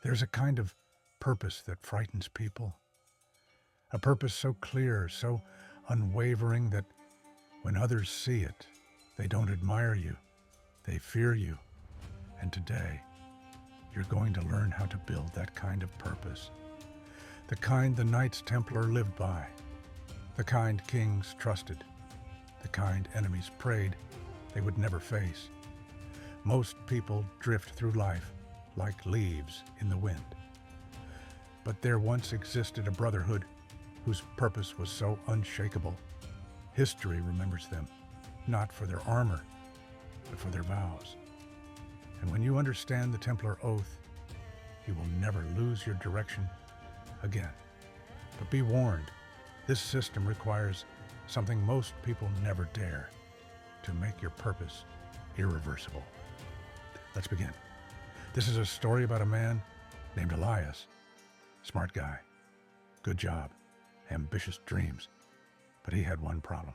There's a kind of purpose that frightens people. A purpose so clear, so unwavering that when others see it, they don't admire you, they fear you. And today, you're going to learn how to build that kind of purpose. The kind the Knights Templar lived by, the kind kings trusted, the kind enemies prayed they would never face. Most people drift through life like leaves in the wind. But there once existed a brotherhood whose purpose was so unshakable. History remembers them, not for their armor, but for their vows. And when you understand the Templar oath, you will never lose your direction again. But be warned, this system requires something most people never dare: to make your purpose irreversible. Let's begin. This is a story about a man named Elias. Smart guy, good job, ambitious dreams. But he had one problem.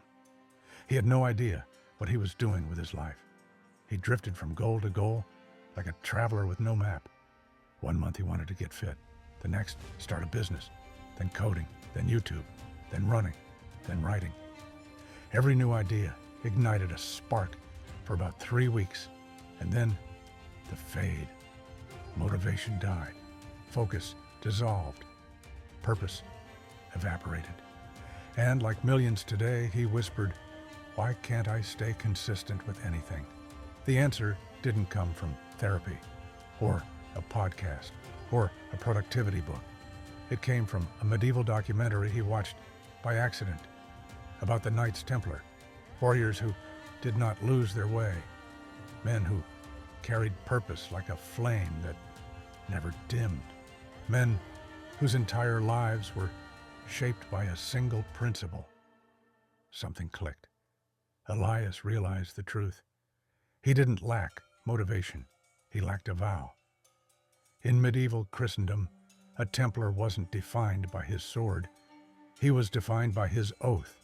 He had no idea what he was doing with his life. He drifted from goal to goal like a traveler with no map. One month he wanted to get fit, the next start a business, then coding, then YouTube, then running, then writing. Every new idea ignited a spark for about 3 weeks, and then the fade. Motivation died, focus dissolved, purpose evaporated. And like millions today, he whispered, "Why can't I stay consistent with anything?" The answer didn't come from therapy, or a podcast, or a productivity book. It came from a medieval documentary he watched by accident about the Knights Templar, warriors who did not lose their way, men who carried purpose like a flame that never dimmed, men whose entire lives were shaped by a single principle. Something clicked. Elias realized the truth. He didn't lack motivation. He lacked a vow. In medieval Christendom, a Templar wasn't defined by his sword. He was defined by his oath.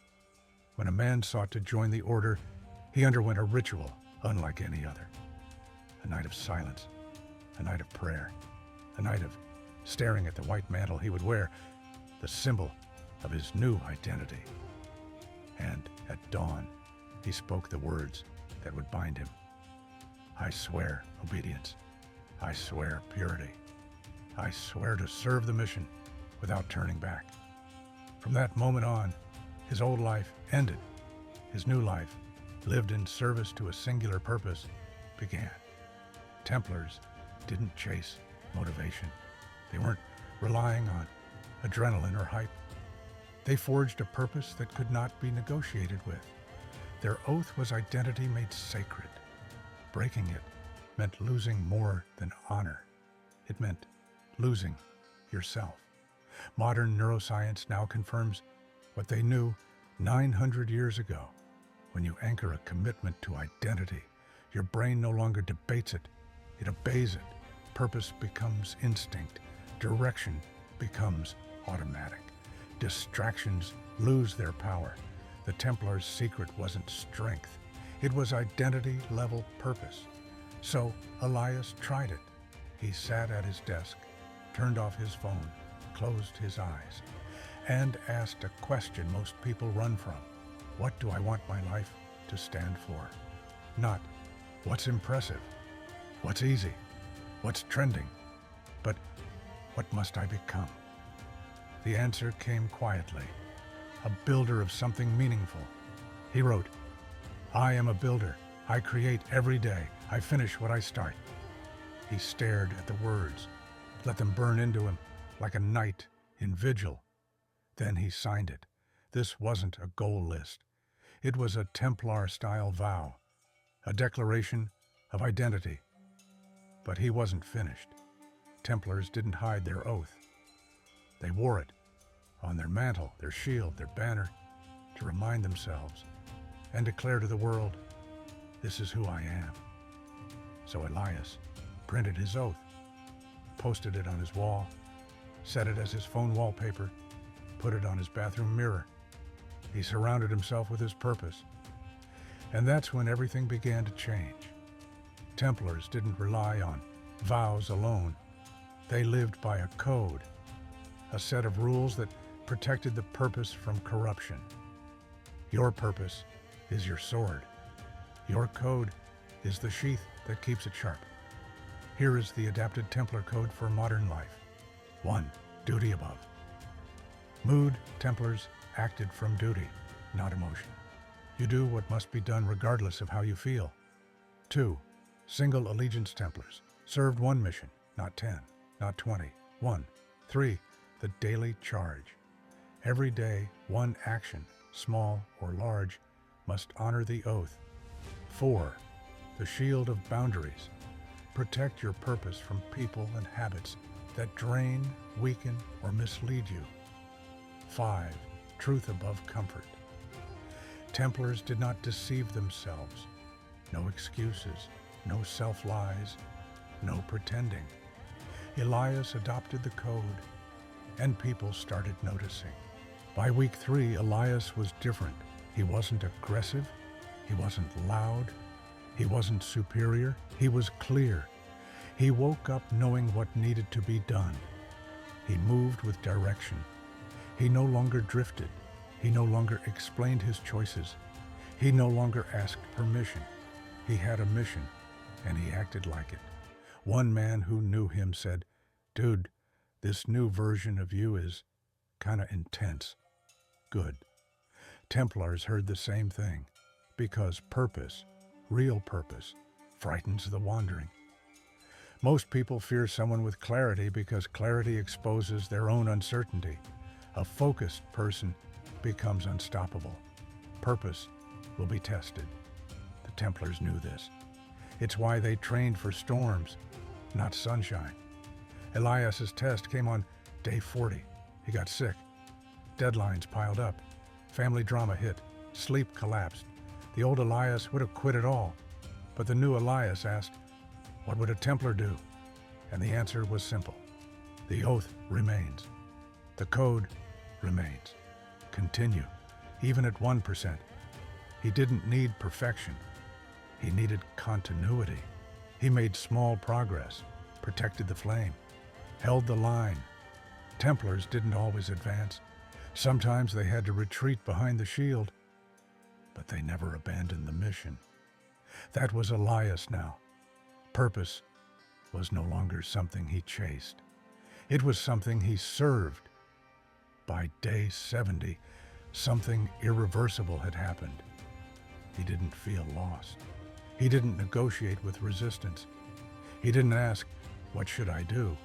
When a man sought to join the order, he underwent a ritual unlike any other. A night of silence, a night of prayer, a night of staring at the white mantle he would wear, the symbol of his new identity. And at dawn, he spoke the words that would bind him. I swear obedience. I swear purity. I swear to serve the mission without turning back. From that moment on, his old life ended. His new life, lived in service to a singular purpose, began. Templars didn't chase motivation. They weren't relying on adrenaline or hype. They forged a purpose that could not be negotiated with. Their oath was identity made sacred. Breaking it meant losing more than honor. It meant losing yourself. Modern neuroscience now confirms what they knew 900 years ago. When you anchor a commitment to identity, your brain no longer debates it, it obeys it. Purpose becomes instinct. Direction becomes automatic. Distractions lose their power. The Templars' secret wasn't strength. It was identity-level purpose. So Elias tried it. He sat at his desk, turned off his phone, closed his eyes, and asked a question most people run from. What do I want my life to stand for? Not what's impressive, what's easy, what's trending, but what must I become? The answer came quietly. A builder of something meaningful. He wrote, I am a builder. I create every day. I finish what I start. He stared at the words, let them burn into him like a knight in vigil. Then he signed it. This wasn't a goal list. It was a Templar-style vow, a declaration of identity. But he wasn't finished. Templars didn't hide their oath. They wore it on their mantle, their shield, their banner, to remind themselves and declare to the world, this is who I am. So Elias printed his oath, posted it on his wall, set it as his phone wallpaper, put it on his bathroom mirror. He surrounded himself with his purpose. And that's when everything began to change. Templars didn't rely on vows alone. They lived by a code, a set of rules that protected the purpose from corruption. Your purpose is your sword. Your code is the sheath that keeps it sharp. Here is the adapted Templar code for modern life. 1. Duty above. Mood Templars acted from duty, not emotion. You do what must be done regardless of how you feel. 2. Single allegiance Templars served one mission, not 10, not 20. 1. 3. The daily charge. Every day, one action, small or large, must honor the oath. 4. The shield of boundaries. Protect your purpose from people and habits that drain, weaken, or mislead you. 5. Truth above comfort. Templars did not deceive themselves. No excuses, no self-lies, no pretending. Elias adopted the code, and people started noticing. By week 3, Elias was different. He wasn't aggressive. He wasn't loud. He wasn't superior. He was clear. He woke up knowing what needed to be done. He moved with direction. He no longer drifted. He no longer explained his choices. He no longer asked permission. He had a mission, and he acted like it. One man who knew him said, "Dude, this new version of you is kinda intense." Good. Templars heard the same thing, because purpose, real purpose, frightens the wandering. Most people fear someone with clarity because clarity exposes their own uncertainty. A focused person becomes unstoppable. Purpose will be tested. The Templars knew this. It's why they trained for storms, not sunshine. Elias's test came on day 40. He got sick. Deadlines piled up. Family drama hit. Sleep collapsed. The old Elias would have quit it all. But the new Elias asked, what would a Templar do? And the answer was simple. The oath remains. The code remains. Continue, even at 1%. He didn't need perfection. He needed continuity. He made small progress, protected the flame, held the line. Templars didn't always advance. Sometimes they had to retreat behind the shield, but they never abandoned the mission. That was Elias now. Purpose was no longer something he chased. It was something he served. By day 70, something irreversible had happened. He didn't feel lost. He didn't negotiate with resistance. He didn't ask, what should I do?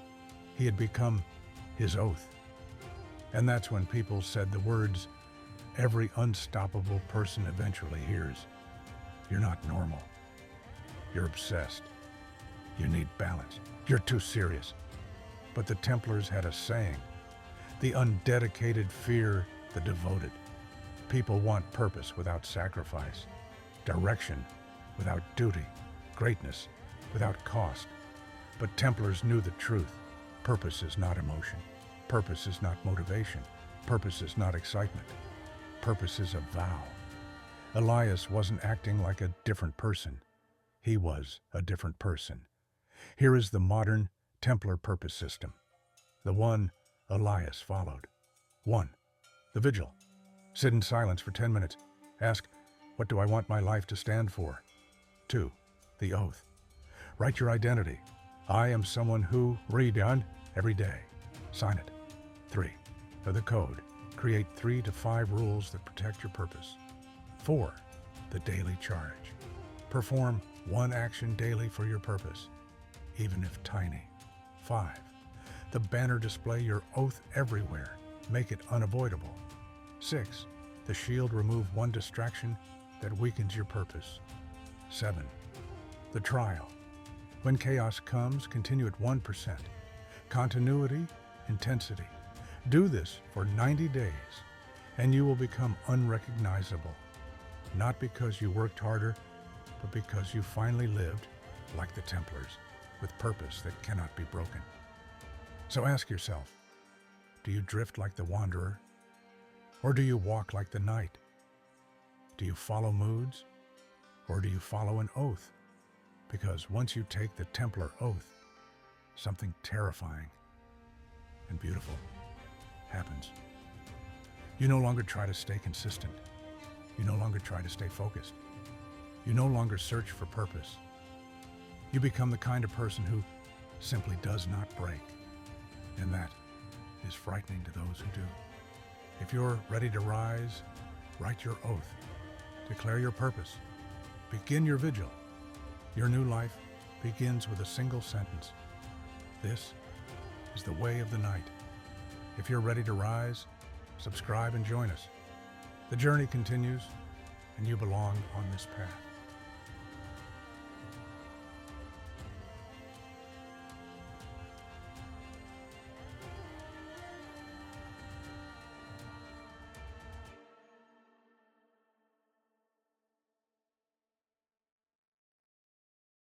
He had become his oath. And that's when people said the words every unstoppable person eventually hears. You're not normal. You're obsessed. You need balance. You're too serious. But the Templars had a saying. The undedicated fear the devoted. People want purpose without sacrifice, direction without duty, greatness without cost. But Templars knew the truth. Purpose is not emotion. Purpose is not motivation. Purpose is not excitement. Purpose is a vow. Elias wasn't acting like a different person. He was a different person. Here is the modern Templar purpose system, the one Elias followed. 1. The vigil. Sit in silence for 10 minutes. Ask, what do I want my life to stand for? 2. The oath. Write your identity. I am someone who, redone every day. Sign it. 3. The code. Create 3 to 5 rules that protect your purpose. 4. The daily charge. Perform 1 action daily for your purpose, even if tiny. 5. The banner display your oath everywhere. Make it unavoidable. 6. The shield remove 1 distraction that weakens your purpose. 7. The trial. When chaos comes, continue at 1%. Continuity, intensity. Do this for 90 days, and you will become unrecognizable. Not because you worked harder, but because you finally lived like the Templars, with purpose that cannot be broken. So ask yourself, do you drift like the wanderer? Or do you walk like the knight? Do you follow moods? Or do you follow an oath? Because once you take the Templar oath, something terrifying and beautiful happens. You no longer try to stay consistent. You no longer try to stay focused. You no longer search for purpose. You become the kind of person who simply does not break. And that is frightening to those who do. If you're ready to rise, write your oath. Declare your purpose. Begin your vigil. Your new life begins with a single sentence. This is the way of the night. If you're ready to rise, subscribe and join us. The journey continues, and you belong on this path.